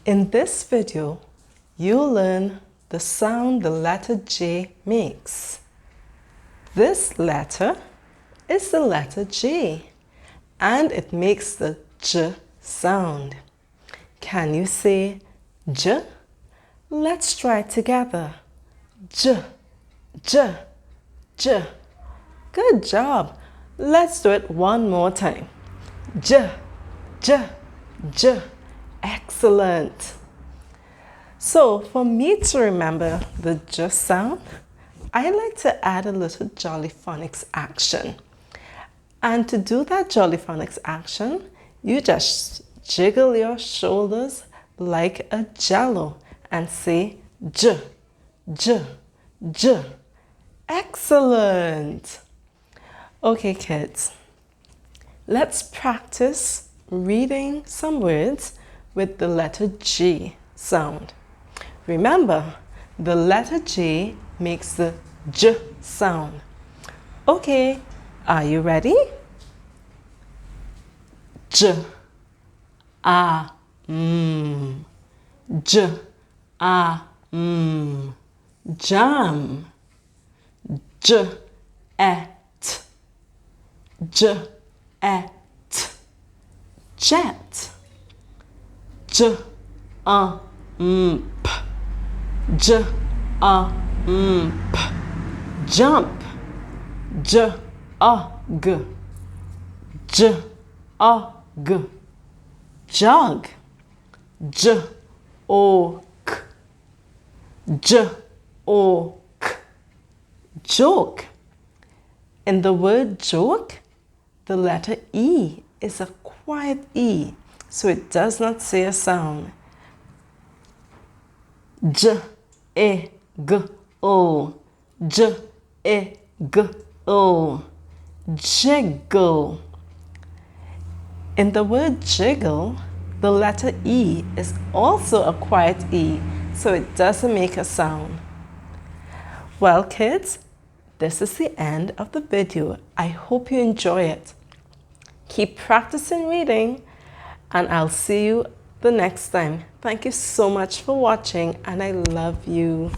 In this video, you'll learn the sound the letter J makes. This letter is the letter J, and it makes the J sound. Can you say J? Let's try it together. J, J, J. Good job. Let's do it one more time. J, J, J. Excellent. So for me to remember the J sound, I like to add a little jolly phonics action. And to do that jolly phonics action, you just jiggle your shoulders like a jello and say J, J, J. Excellent. Okay, kids, let's practice reading some words with the letter J sound. Remember, the letter J makes the J sound. Okay, are you ready? J, A, M. J, A, M. Jam. J, et. J, et. Jet. J, a, m, p. J, a, m, p. Jump. J, a, g. J, a, g. Jug. J, o, k. J, o, k. Joke. In the word joke, the letter E is a quiet E, so it does not say a sound. J, E, G, O. J, E, G, O. Jiggle. In the word jiggle, the letter E is also a quiet E, so it doesn't make a sound. Well, kids, this is the end of the video. I hope you enjoy it. Keep practicing reading, and I'll see you the next time. Thank you so much for watching, and I love you.